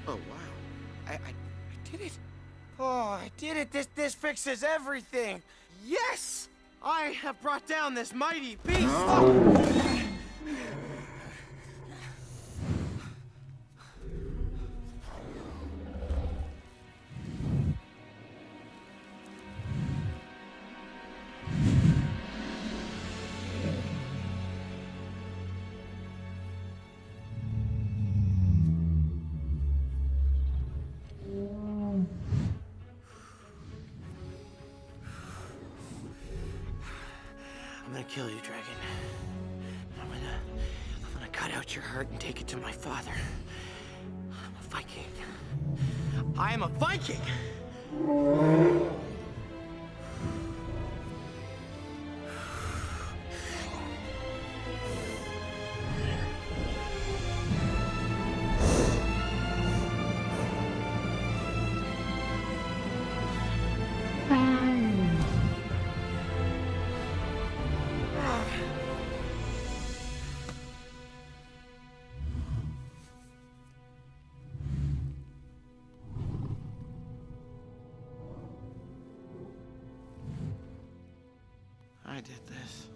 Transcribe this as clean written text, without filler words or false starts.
Oh, wow. I did it. Oh, I did it. This fixes everything. Yes! I have brought down this mighty beast. Oh. I'm gonna kill you, dragon. I'm gonna cut out your heart and take it to my father. I'm a Viking. I am a Viking! I did this.